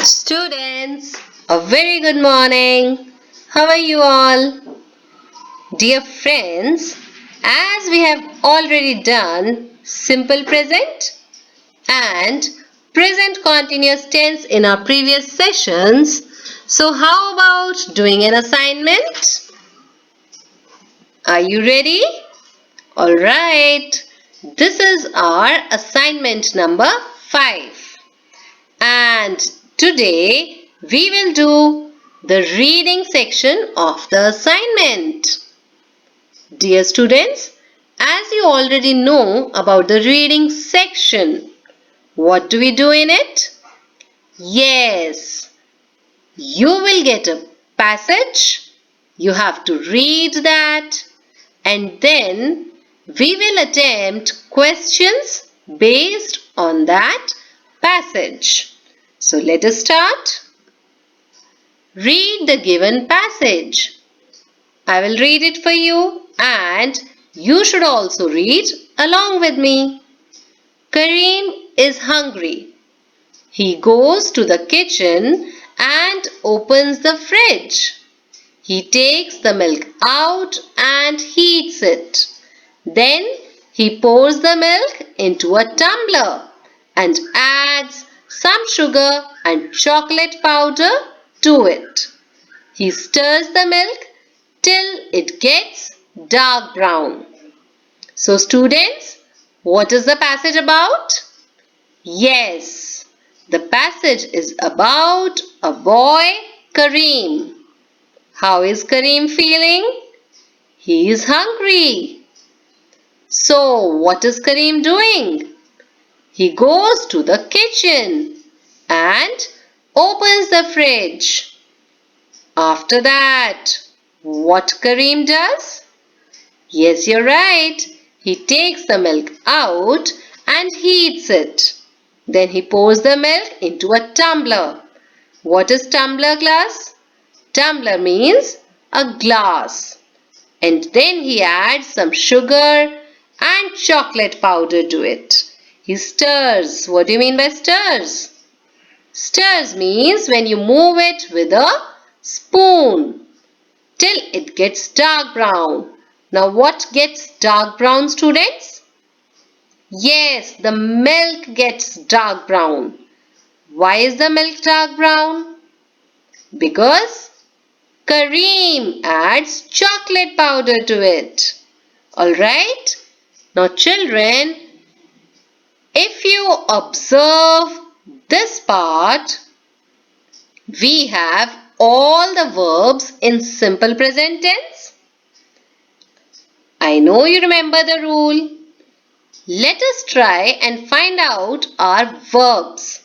Students, a very good morning. How are you all? Dear friends, as we have already done simple present and present continuous tense in our previous sessions, so how about doing an assignment? Are you ready? Alright, this is our assignment number 5. And today we will do the reading section of the assignment. Dear students, as you already know about the reading section, what do we do in it? Yes, you will get a passage, you have to read that, and then we will attempt questions based on that passage. So let us start. Read the given passage. I will read it for you and you should also read along with me. Kareem is hungry. He goes to the kitchen and opens the fridge. He takes the milk out and heats it. Then he pours the milk into a tumbler and adds some sugar and chocolate powder to it. He stirs the milk till it gets dark brown. So students, what is the passage about? Yes, the passage is about a boy, Kareem. How is Kareem feeling? He is hungry. So what is Kareem doing? He goes to the kitchen and opens the fridge. After that, what Kareem does? Yes, you're right. He takes the milk out and heats it. Then he pours the milk into a tumbler. What is tumbler, class? Tumbler means a glass. And then he adds some sugar and chocolate powder to it. He stirs. What do you mean by stirs? Stirs means when you move it with a spoon till it gets dark brown. Now what gets dark brown, students? Yes, the milk gets dark brown. Why is the milk dark brown? Because Kareem adds chocolate powder to it. Alright? Now children, if you observe this part, we have all the verbs in simple present tense. I know you remember the rule. Let us try and find out our verbs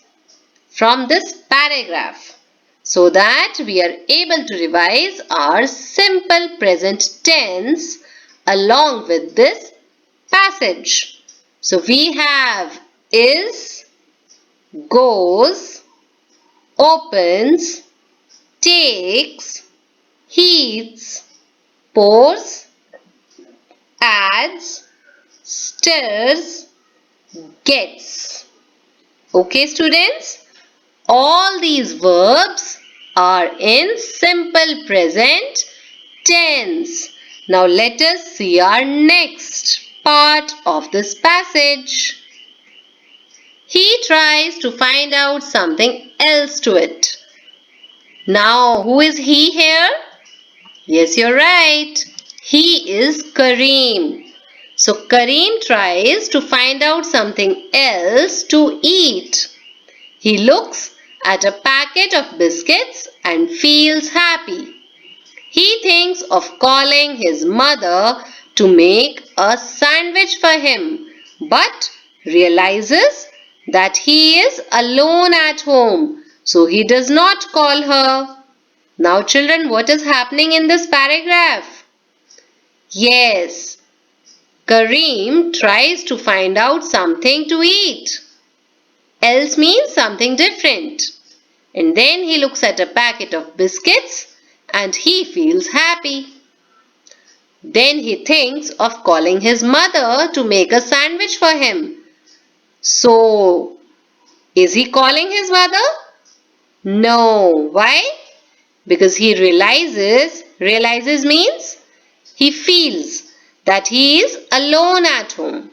from this paragraph so that we are able to revise our simple present tense along with this passage. So we have is, goes, opens, takes, heats, pours, adds, stirs, gets. Okay, students? All these verbs are in simple present tense. Now let us see our next part of this passage. He tries to find out something else to it. Now, who is he here? Yes, you're right. He is Kareem. So, Kareem tries to find out something else to eat. He looks at a packet of biscuits and feels happy. He thinks of calling his mother to make a sandwich for him, but realizes that he is alone at home, so he does not call her. Now children, what is happening in this paragraph? Yes, Kareem tries to find out something to eat. Else means something different. And then he looks at a packet of biscuits and he feels happy. Then he thinks of calling his mother to make a sandwich for him. So, is he calling his mother? No. Why? Because he realizes means he feels that he is alone at home.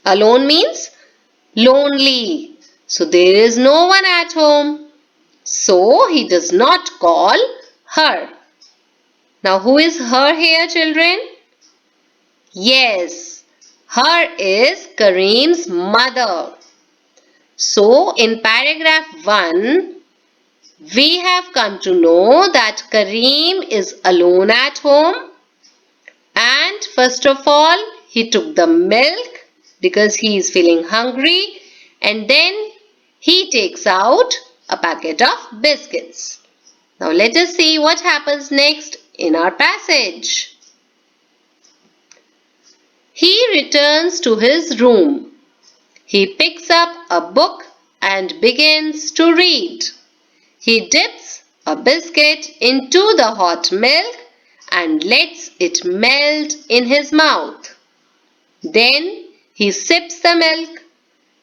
Alone means lonely. So there is no one at home. So he does not call her. Now who is her here, children? Yes, her is Kareem's mother. So in paragraph 1, we have come to know that Kareem is alone at home, and first of all he took the milk because he is feeling hungry, and then he takes out a packet of biscuits. Now let us see what happens next in our passage. He returns to his room. He picks up a book and begins to read. He dips a biscuit into the hot milk and lets it melt in his mouth. Then he sips the milk.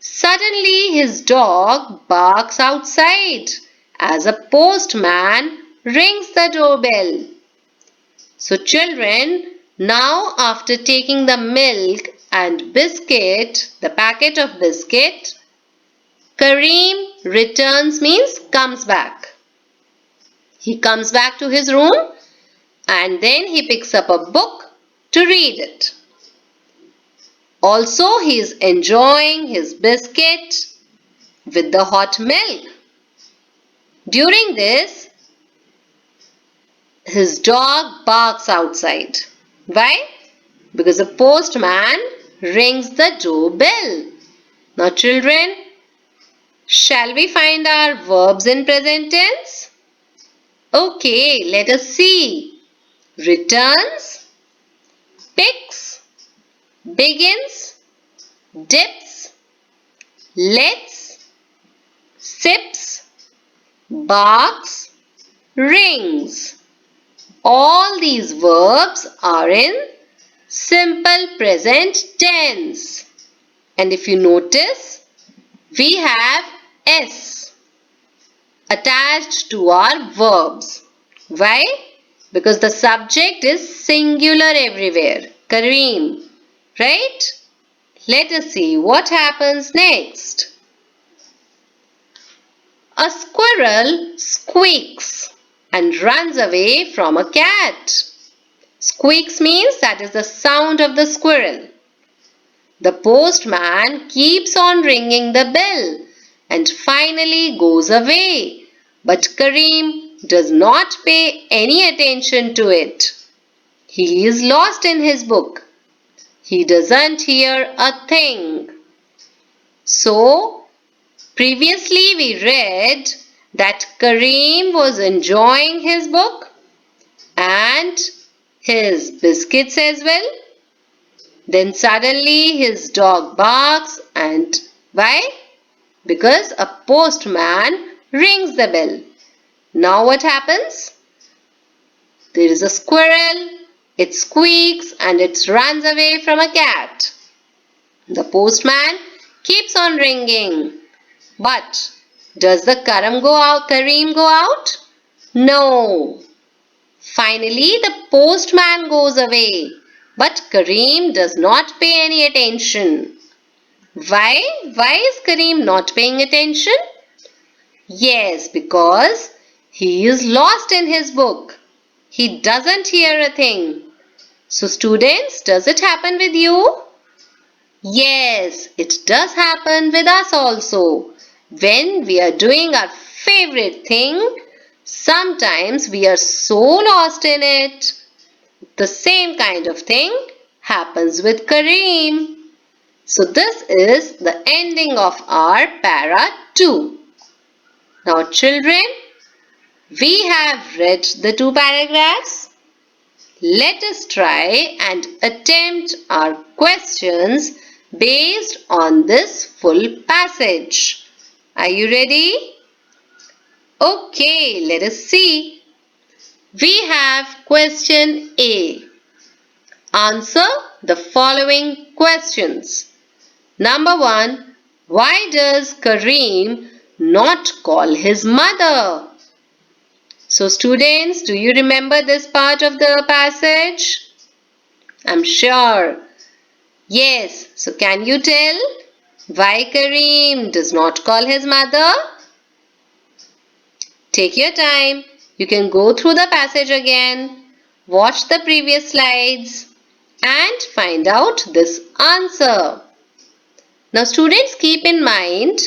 Suddenly his dog barks outside as a postman rings the doorbell. So children, now after taking the milk and biscuit, the packet of biscuit, Kareem returns means comes back. He comes back to his room and then he picks up a book to read it. Also, he is enjoying his biscuit with the hot milk. During this, his dog barks outside. Why? Because the postman rings the doorbell. Now children, shall we find our verbs in present tense? Okay, let us see. Returns, picks, begins, dips, lets, sips, barks, rings. All these verbs are in simple present tense. And if you notice, we have S attached to our verbs. Why? Because the subject is singular everywhere. Kareem. Right? Let us see what happens next. A squirrel squeaks and runs away from a cat. Squeaks means that is the sound of the squirrel. The postman keeps on ringing the bell and finally goes away. But Kareem does not pay any attention to it. He is lost in his book. He doesn't hear a thing. So, previously we read that Kareem was enjoying his book and his biscuits as well. Then suddenly his dog barks, and why? Because a postman rings the bell. Now what happens? There is a squirrel, it squeaks and it runs away from a cat. The postman keeps on ringing. But does the Kareem go out? No. Finally, the postman goes away. But Kareem does not pay any attention. Why? Why is Kareem not paying attention? Yes, because he is lost in his book. He doesn't hear a thing. So students, does it happen with you? Yes, it does happen with us also. When we are doing our favorite thing, sometimes we are so lost in it. The same kind of thing happens with Kareem. So this is the ending of our para 2. Now children, we have read the 2 paragraphs. Let us try and attempt our questions based on this full passage. Are you ready? Okay, let us see. We have question A. Answer the following questions. Number 1. Why does Kareem not call his mother. So students, do you remember this part of the passage? I'm sure. Yes. So can you tell why Kareem does not call his mother? Take your time. You can go through the passage again, watch the previous slides and find out this answer. Now students, keep in mind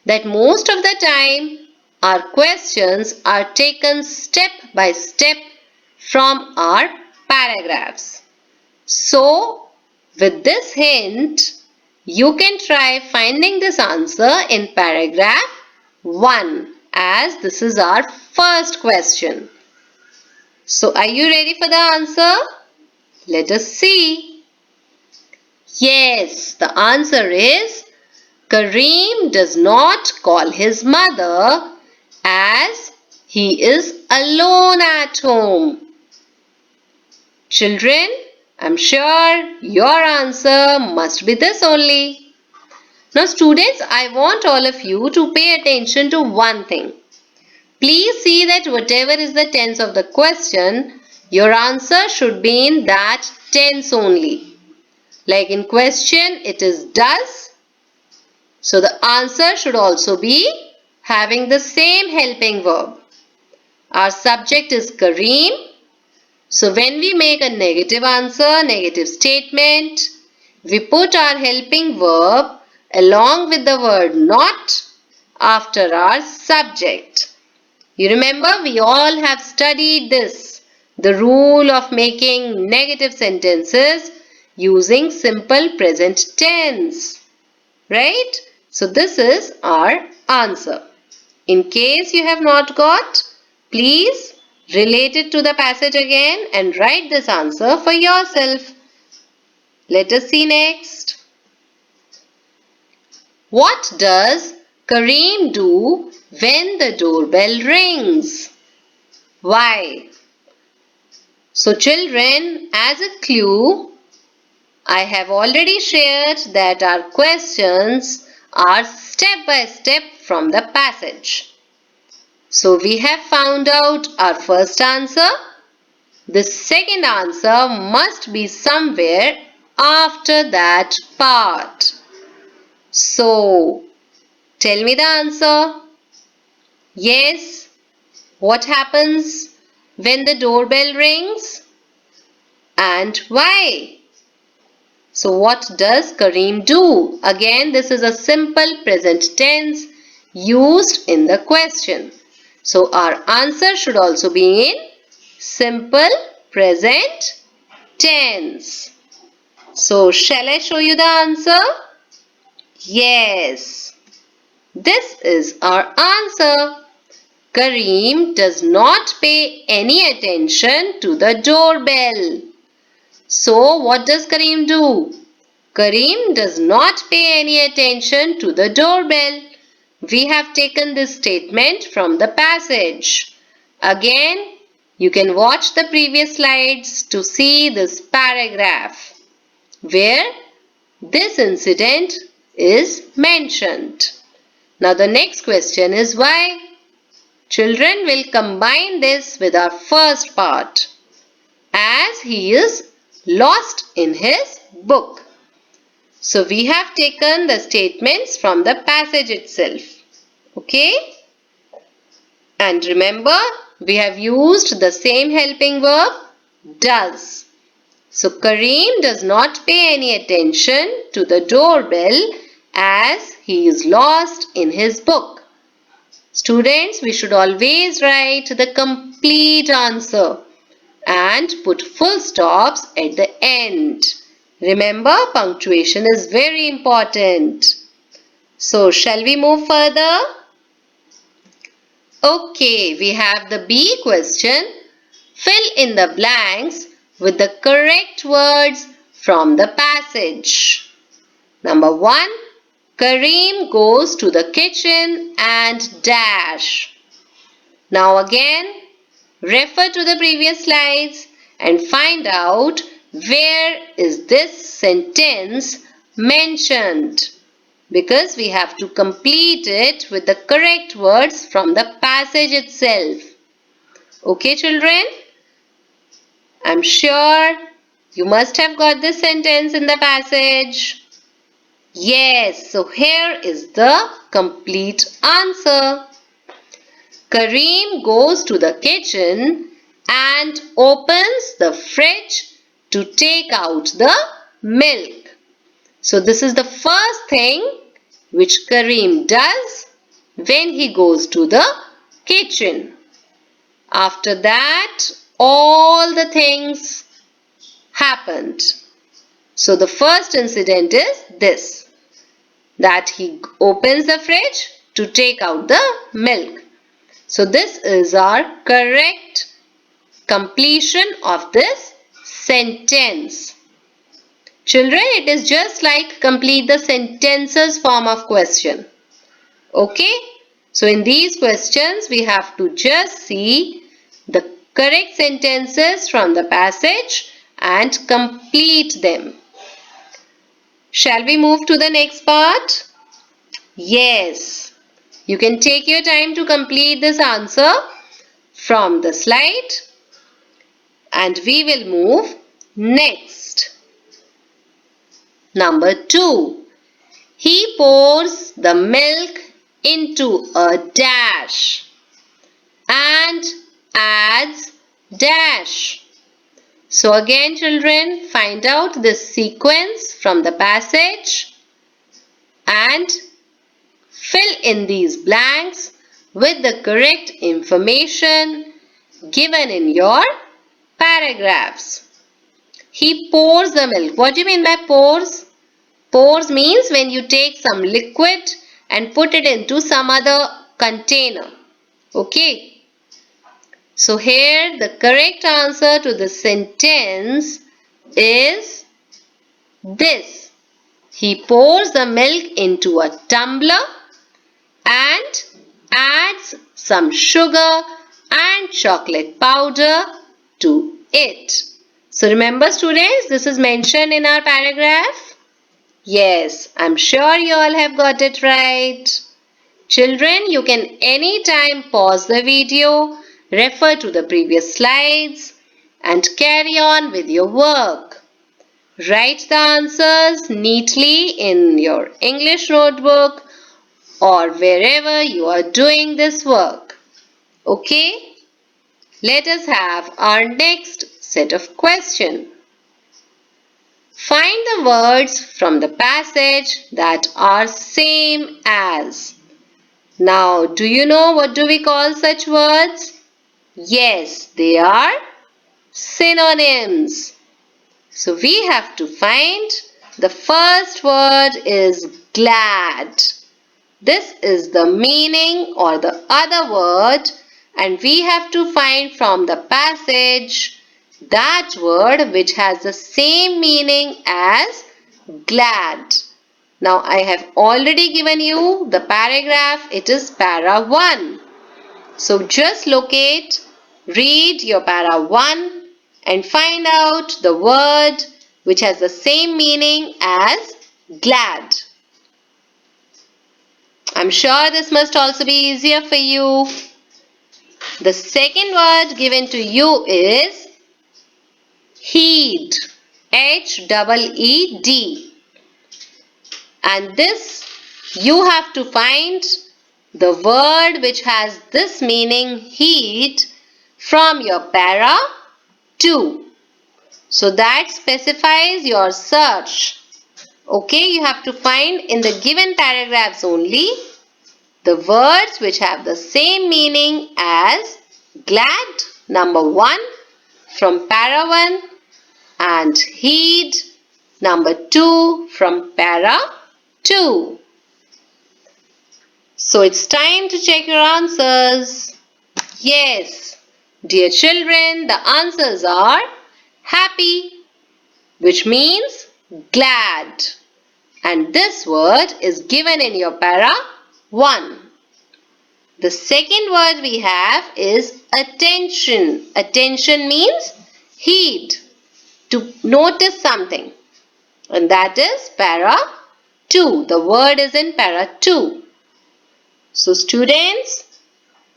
that most of the time our questions are taken step by step from our paragraphs. So with this hint, you can try finding this answer in paragraph 1 as this is our first question. So are you ready for the answer? Let us see. Yes, the answer is Kareem does not call his mother as he is alone at home. Children, I'm sure your answer must be this only. Now students, I want all of you to pay attention to one thing. Please see that whatever is the tense of the question, your answer should be in that tense only. Like in question, it is does. So the answer should also be having the same helping verb. Our subject is Kareem. So when we make a negative answer, negative statement, we put our helping verb along with the word not after our subject. You remember we all have studied this, the rule of making negative sentences using simple present tense, right? So this is our answer. In case you have not got, please relate it to the passage again and write this answer for yourself. Let us see next. What does Kareem do when the doorbell rings? Why? So children, as a clue, I have already shared that our questions are step by step from the passage. So we have found out our first answer. The second answer must be somewhere after that part. So tell me the answer. Yes. What happens when the doorbell rings? And why? So what does Kareem do? Again, this is a simple present tense used in the question. So our answer should also be in simple present tense. So shall I show you the answer? Yes. This is our answer. Kareem does not pay any attention to the doorbell. So what does Kareem do? Kareem does not pay any attention to the doorbell. We have taken this statement from the passage. Again, you can watch the previous slides to see this paragraph where this incident is mentioned. Now the next question is why? Children will combine this with our first part as he is lost in his book. So we have taken the statements from the passage itself. Okay? And remember, we have used the same helping verb, does. So Kareem does not pay any attention to the doorbell as he is lost in his book. Students, we should always write the complete answer and put full stops at the end. Remember, punctuation is very important. So, shall we move further? Okay, we have the B question. Fill in the blanks with the correct words from the passage. Number 1. Kareem goes to the kitchen and dash. Now again, refer to the previous slides and find out where is this sentence mentioned. because we have to complete it with the correct words from the passage itself. Okay, children? I'm sure you must have got this sentence in the passage. Yes, so here is the complete answer. Kareem goes to the kitchen and opens the fridge to take out the milk. So this is the first thing which Kareem does when he goes to the kitchen. After that, all the things happened. So the first incident is this, that he opens the fridge to take out the milk. So this is our correct completion of this sentence. Children, it is just like complete the sentences form of question. Okay? So in these questions, we have to just see the correct sentences from the passage and complete them. Shall we move to the next part? Yes. You can take your time to complete this answer from the slide and we will move next. Number 2. He pours the milk into a dash and adds dash. So again children, find out this sequence from the passage and fill in these blanks with the correct information given in your paragraphs. He pours the milk. What do you mean by pours? Pours means when you take some liquid and put it into some other container. Okay. So here the correct answer to the sentence is this. He pours the milk into a tumbler and adds some sugar and chocolate powder to it. So remember students, this is mentioned in our paragraph. Yes, I'm sure you all have got it right. Children, you can anytime pause the video, refer to the previous slides and carry on with your work. Write the answers neatly in your English notebook or wherever you are doing this work. Okay? Let us have our next set of questions. Find the words from the passage that are same as. Now, do you know what do we call such words? Yes, they are synonyms. So we have to find the first word is glad. This is the meaning or the other word and we have to find from the passage that word which has the same meaning as glad. Now I have already given you the paragraph. It is para 1. So just locate, read your para 1 and find out the word which has the same meaning as glad. I'm sure this must also be easier for you. The second word given to you is heed. H-E-E-D. And this you have to find the word which has this meaning heed from your para 2. So that specifies your search. Okay, you have to find in the given paragraphs only the words which have the same meaning as glad, number 1 from para 1 and heed, number 2 from para 2. So it's time to check your answers. Yes, dear children, the answers are happy, which means glad. And this word is given in your para 1. The second word we have is attention. Attention means heed, to notice something. And that is para 2. The word is in para 2. So students,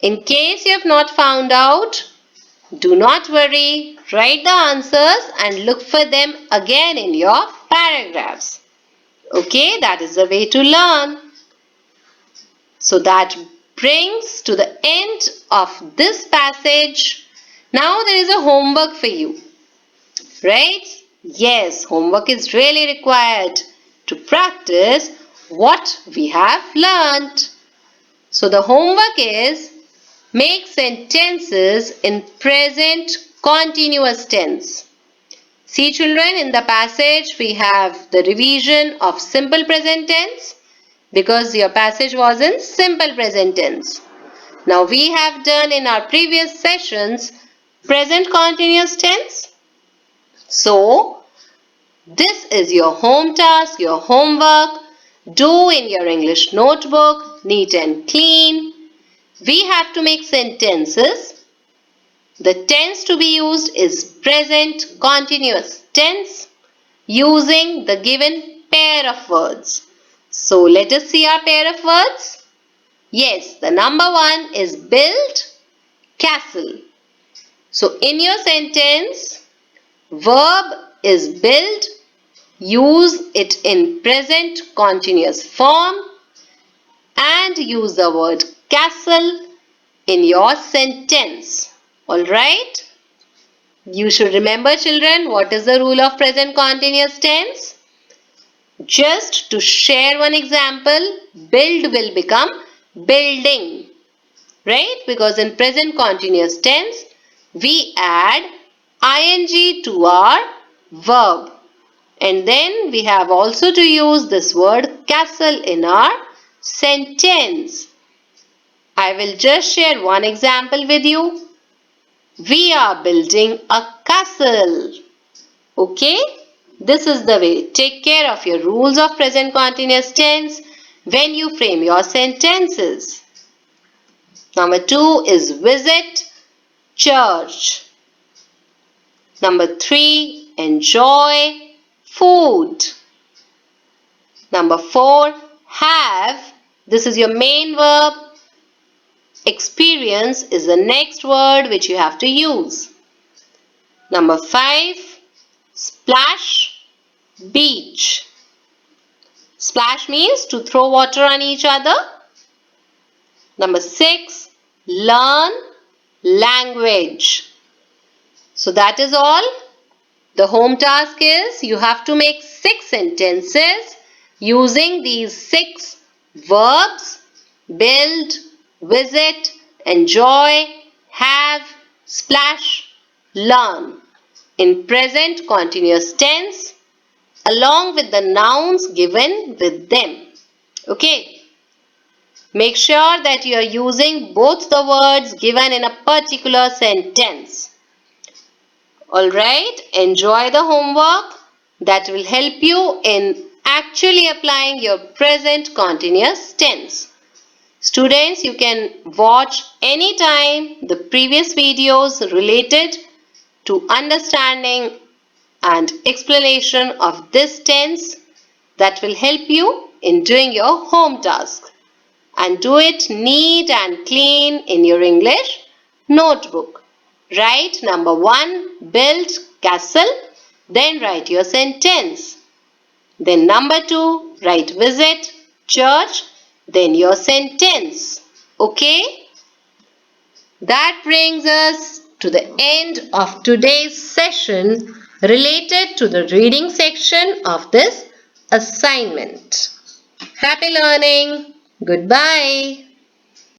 in case you have not found out, do not worry. Write the answers and look for them again in your paragraphs. Okay, that is the way to learn. So that brings to the end of this passage. Now there is a homework for you. Right? Yes, homework is really required to practice what we have learnt. So the homework is make sentences in present continuous tense. See children, in the passage we have the revision of simple present tense because your passage was in simple present tense. Now we have done in our previous sessions present continuous tense. So this is your home task, your homework. Do in your English notebook, neat and clean. We have to make sentences. The tense to be used is present continuous tense using the given pair of words. So let us see our pair of words. Yes, the number 1 is build, castle. So in your sentence, verb is build. Use it in present continuous form and use the word castle in your sentence. Alright? You should remember children, what is the rule of present continuous tense? Just to share one example, build will become building. Right? Because in present continuous tense, we add ing to our verb. And then we have also to use this word castle in our sentence. I will just share one example with you. We are building a castle. Okay? This is the way. Take care of your rules of present continuous tense when you frame your sentences. Number 2 is visit church. Number 3, enjoy food. Number 4, have. This is your main verb. Experience is the next word which you have to use. Number 5, splash, beach. Splash means to throw water on each other. Number 6, learn language. So that is all. The home task is you have to make 6 sentences using these 6 verbs: build, visit, enjoy, have, splash, learn in present continuous tense along with the nouns given with them. Okay. Make sure that you are using both the words given in a particular sentence. Alright, enjoy the homework. That will help you in actually applying your present continuous tense. Students, you can watch anytime the previous videos related to understanding and explanation of this tense that will help you in doing your home task. And do it neat and clean in your English notebook. Write number 1, build castle, then write your sentence. Then number 2, write visit church, then your sentence. Okay? That brings us to the end of today's session related to the reading section of this assignment. Happy learning! Goodbye.